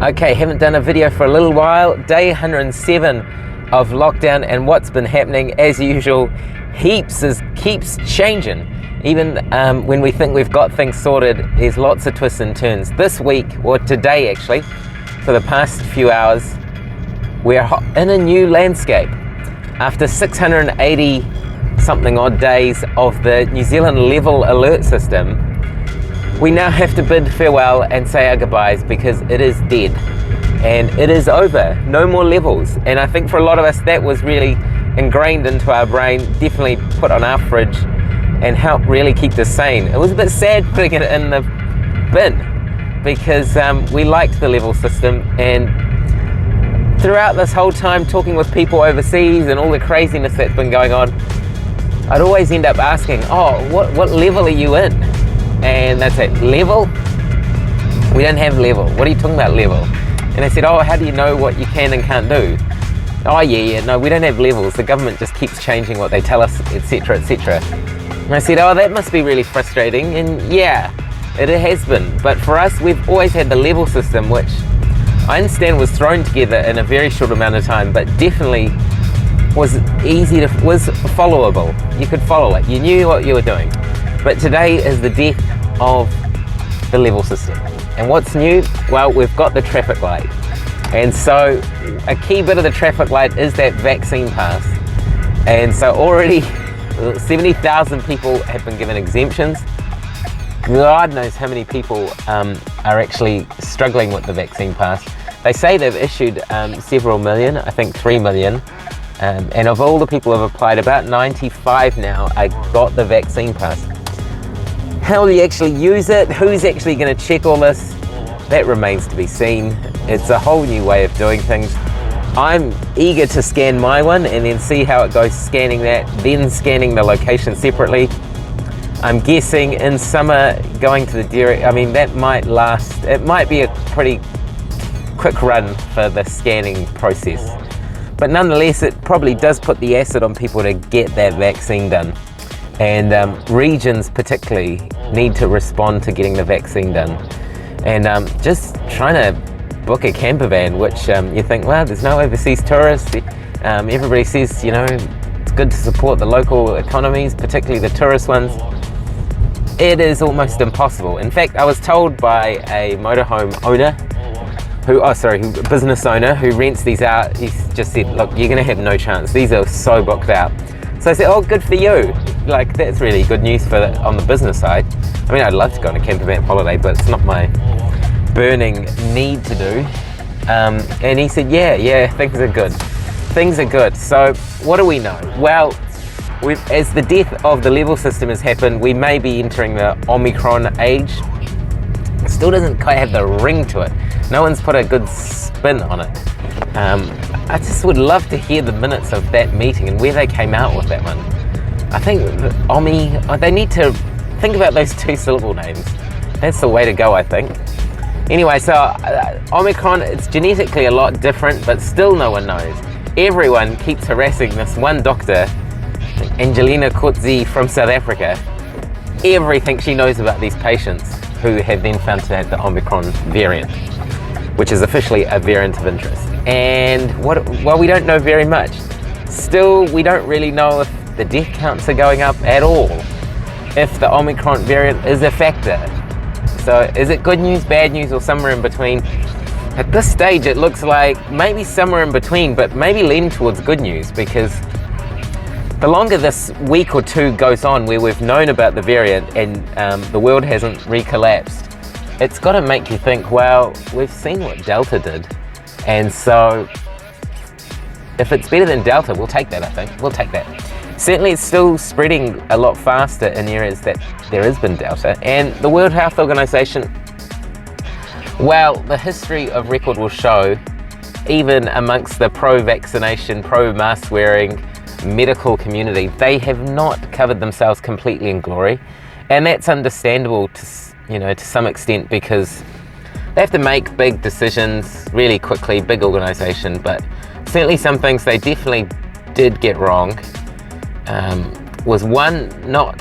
Okay, haven't done a video for a little while. Day 107 of lockdown, and what's been happening as usual, keeps changing. Even when we think we've got things sorted, there's lots of twists and turns. This week, or today actually, for the past few hours, we're in a new landscape. After 680 something odd days of the New Zealand level alert system, we now have to bid farewell and say our goodbyes because it is dead and it is over. No more levels. And I think for a lot of us that was really ingrained into our brain, definitely put on our fridge and helped really keep us sane. It was a bit sad putting it in the bin because we liked the level system, and throughout this whole time talking with people overseas and all the craziness that's been going on, I'd always end up asking, oh, what level are you in? And that's it, level? We don't have level. What are you talking about, level? And I said, oh, how do you know what you can and can't do? Oh yeah, no, we don't have levels. The government just keeps changing what they tell us, etc., etc. And I said, oh, that must be really frustrating. And yeah, it has been. But for us, we've always had the level system, which I understand was thrown together in a very short amount of time, but definitely was followable. You could follow it. You knew what you were doing. But today is the death of the level system. And what's new? Well, we've got the traffic light. And so a key bit of the traffic light is that vaccine pass. And so already 70,000 people have been given exemptions. God knows how many people are actually struggling with the vaccine pass. They say they've issued several million, I think 3 million. And of all the people who have applied, about 95 now got the vaccine pass. How will you actually use it? Who's actually going to check all this? That remains to be seen. It's a whole new way of doing things. I'm eager to scan my one and then see how it goes scanning that, then scanning the location separately. I'm guessing in summer going to the dairy, I mean that might last, it might be a pretty quick run for the scanning process. But nonetheless, it probably does put the acid on people to get that vaccine done. And regions particularly need to respond to getting the vaccine done. And just trying to book a camper van, which you think, well, there's no overseas tourists. Everybody says, you know, it's good to support the local economies, particularly the tourist ones. It is almost impossible. In fact, I was told by a motorhome owner, business owner who rents these out, he's just said, look, you're gonna have no chance. These are so booked out. So I said, oh, good for you. Like, that's really good news on the business side. I mean, I'd love to go on a camper van holiday, but it's not my burning need to do. And he said, yeah, things are good. Things are good. So what do we know? Well, as the death of the level system has happened, we may be entering the Omicron age. It still doesn't quite have the ring to it. No one's put a good spin on it. I just would love to hear the minutes of that meeting and where they came out with that one. I think they need to think about those 2-syllable names. That's the way to go, I think. Anyway, so Omicron, it's genetically a lot different, but still no one knows. Everyone keeps harassing this one doctor, Angelina Kotzi from South Africa. Everything she knows about these patients who have then found to have the Omicron variant, which is officially a variant of interest. And well, we don't know very much. Still, we don't really know if the death counts are going up at all, if the Omicron variant is a factor. So is it good news, bad news, or somewhere in between? At this stage, it looks like maybe somewhere in between, but maybe leaning towards good news, because the longer this week or two goes on where we've known about the variant and the world hasn't recollapsed, it's got to make you think, well, we've seen what Delta did. And so if it's better than Delta, we'll take that, I think. We'll take that. Certainly it's still spreading a lot faster in areas that there has been Delta. And the World Health Organization, well, the history of record will show, even amongst the pro-vaccination, pro-mask wearing medical community, they have not covered themselves completely in glory. And that's understandable to some extent, because they have to make big decisions really quickly, big organization, but certainly some things they definitely did get wrong. Was one, not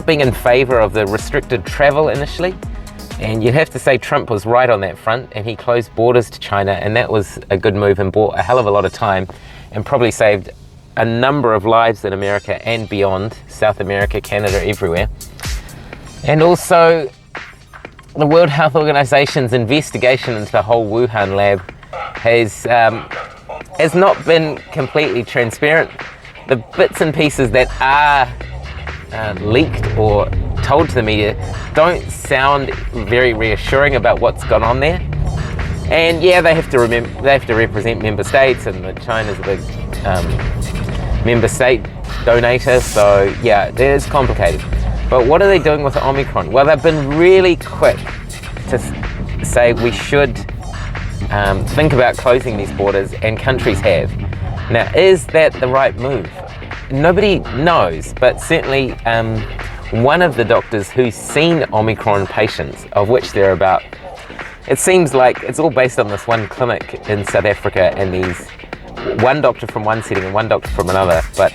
being in favor of the restricted travel initially. And you'd have to say Trump was right on that front, and he closed borders to China, and that was a good move and bought a hell of a lot of time and probably saved a number of lives in America and beyond, South America, Canada, everywhere. And also the World Health Organization's investigation into the whole Wuhan lab has not been completely transparent. The bits and pieces that are leaked or told to the media don't sound very reassuring about what's gone on there. And yeah, they have to represent member states, and that China's a big member state donator, so yeah, it is complicated. But what are they doing with the Omicron? Well, they've been really quick to say we should think about closing these borders, and countries have. Now, is that the right move? Nobody knows, but certainly one of the doctors who's seen Omicron patients, of which there are about, it seems like it's all based on this one clinic in South Africa, and these one doctor from one setting and one doctor from another, but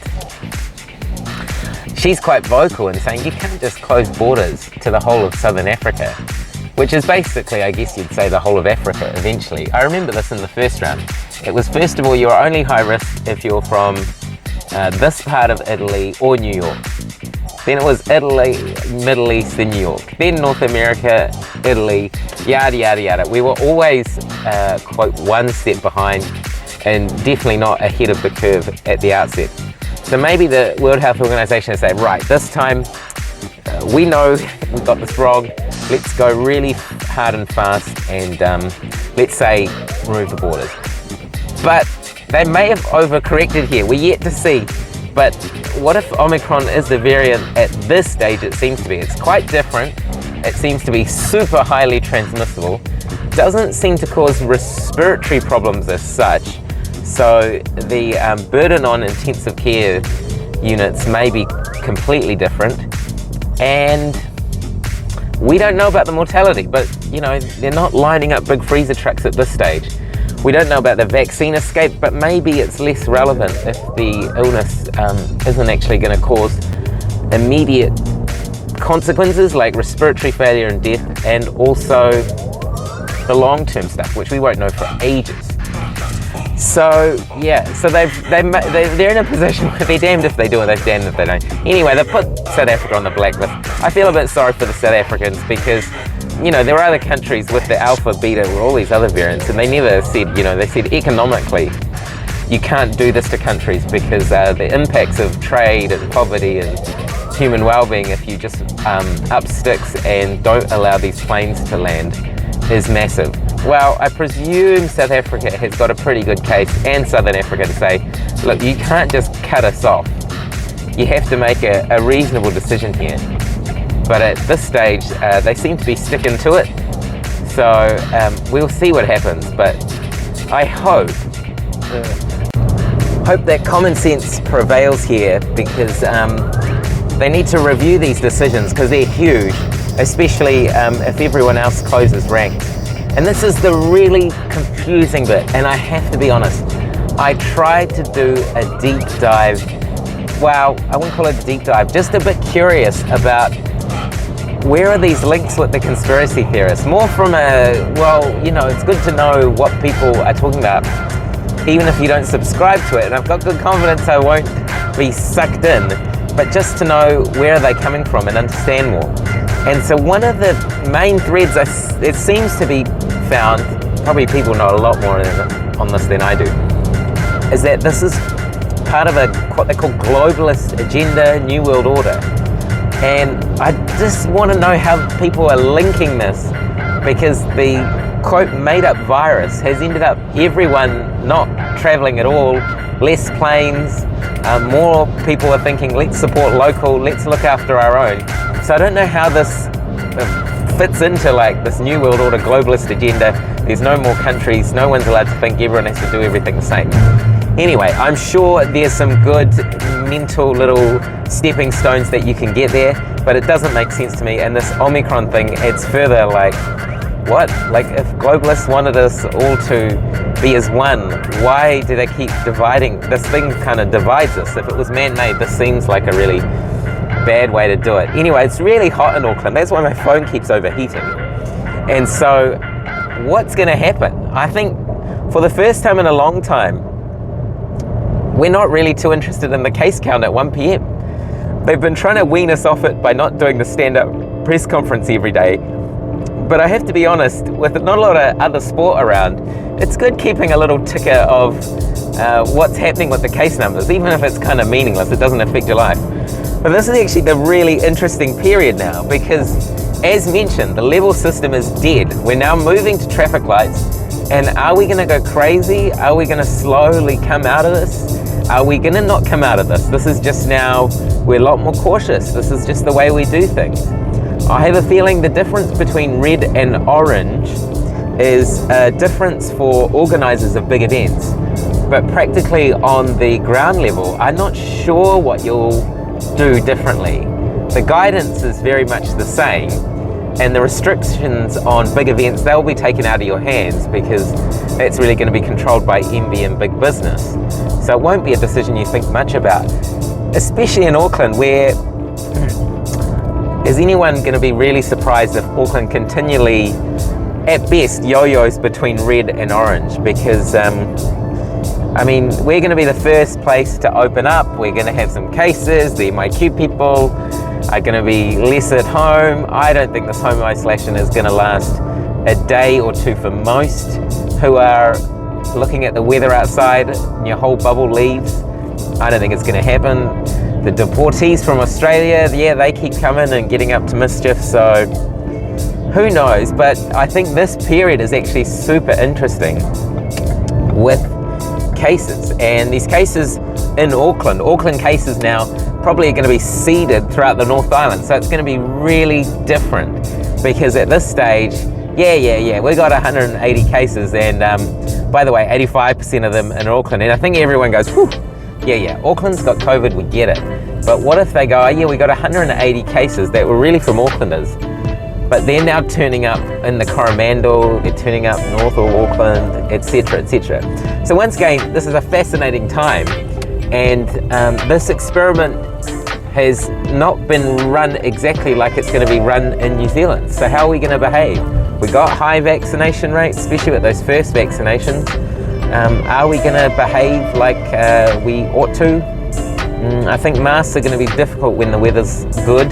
she's quite vocal in saying you can't just close borders to the whole of Southern Africa, which is basically, I guess you'd say, the whole of Africa eventually. I remember this in the first round. It was, first of all, you're only high risk if you're from this part of Italy or New York. Then it was Italy, Middle East, then New York. Then North America, Italy, yada, yada, yada. We were always, quote, one step behind, and definitely not ahead of the curve at the outset. So maybe the World Health Organization is saying, right, this time we know we got this wrong. Let's go really hard and fast, and let's say remove the borders. But they may have overcorrected here. We're yet to see. But what if Omicron is the variant at this stage? It seems to be. It's quite different. It seems to be super highly transmissible. Doesn't seem to cause respiratory problems as such. So the burden on intensive care units may be completely different. And we don't know about the mortality, but you know, they're not lining up big freezer trucks at this stage. We don't know about the vaccine escape, but maybe it's less relevant if the illness isn't actually going to cause immediate consequences like respiratory failure and death, and also the long-term stuff, which we won't know for ages. So yeah, so they're in a position where they're damned if they do and they're damned if they don't. Anyway, they put South Africa on the blacklist. I feel a bit sorry for the South Africans because, you know, there are other countries with the alpha, beta, or all these other variants, and they never said, you know, they said economically you can't do this to countries because the impacts of trade and poverty and human well-being if you just up sticks and don't allow these planes to land is massive. Well, I presume South Africa has got a pretty good case, and Southern Africa, to say, look, you can't just cut us off. You have to make a reasonable decision here. But at this stage, they seem to be sticking to it. So we'll see what happens. But I hope that common sense prevails here, because they need to review these decisions because they're huge, especially if everyone else closes ranks. And this is the really confusing bit, and I have to be honest, I tried to do a deep dive. Well, I wouldn't call it a deep dive, just a bit curious about where are these links with the conspiracy theorists? More from well, you know, it's good to know what people are talking about, even if you don't subscribe to it. And I've got good confidence I won't be sucked in, but just to know where are they coming from and understand more. And so one of the main threads it seems to be found, probably people know a lot more on this than I do, is that this is part of what they call globalist agenda, New World Order. And I just want to know how people are linking this, because the quote made up virus has ended up everyone not traveling at all, less planes, more people are thinking let's support local, let's look after our own. So I don't know how this fits into like this New World Order globalist agenda. There's no more countries, no one's allowed to think everyone has to do everything the same. Anyway, I'm sure there's some good mental little stepping stones that you can get there, but it doesn't make sense to me. And this Omicron thing adds further, like, what? Like, if globalists wanted us all to be as one, why do they keep dividing? This thing kind of divides us. If it was man-made, this seems like a really bad way to do it. Anyway, it's really hot in Auckland. That's why my phone keeps overheating. And so what's going to happen? I think for the first time in a long time, we're not really too interested in the case count at 1 p.m. They've been trying to wean us off it by not doing the stand-up press conference every day. But I have to be honest, with not a lot of other sport around, it's good keeping a little ticker of what's happening with the case numbers, even if it's kind of meaningless, it doesn't affect your life. But this is actually the really interesting period now, because as mentioned, the level system is dead. We're now moving to traffic lights, and are we gonna go crazy? Are we gonna slowly come out of this? Are we gonna not come out of this? This is just now, we're a lot more cautious. This is just the way we do things. I have a feeling the difference between red and orange is a difference for organisers of big events. But practically on the ground level, I'm not sure what you'll do differently. The guidance is very much the same, and the restrictions on big events, they'll be taken out of your hands, because it's really going to be controlled by MB and big business. So it won't be a decision you think much about, especially in Auckland, where is anyone going to be really surprised if Auckland continually, at best, yo-yos between red and orange? Because I mean, we're going to be the first place to open up. We're going to have some cases. The MIQ people are going to be less at home. I don't think this home isolation is going to last a day or two for most who are looking at the weather outside and your whole bubble leaves. I don't think it's going to happen. The deportees from Australia, yeah, they keep coming and getting up to mischief, so who knows? But I think this period is actually super interesting with cases, and these cases in Auckland cases now probably are going to be seeded throughout the North Island, so it's going to be really different, because at this stage, we got 180 cases, and by the way, 85% of them in Auckland, and I think everyone goes, whew, Auckland's got COVID, we get it. But what if they go, we got 180 cases that were really from Aucklanders, but they're now turning up in the Coromandel, they're turning up north of Auckland, etc., etc. So once again, this is a fascinating time, and this experiment has not been run exactly like it's going to be run in New Zealand. So how are we going to behave? We got high vaccination rates, especially with those first vaccinations. Are we going to behave like we ought to? I think masks are going to be difficult when the weather's good.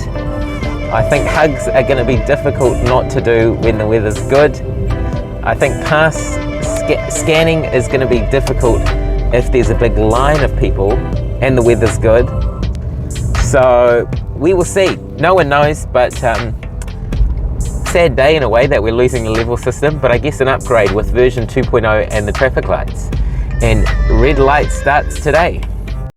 I think hugs are going to be difficult not to do when the weather's good. I think pass scanning is going to be difficult if there's a big line of people and the weather's good. So we will see. No one knows, but sad day in a way that we're losing the level system, but I guess an upgrade with version 2.0 and the traffic lights. And red light starts today.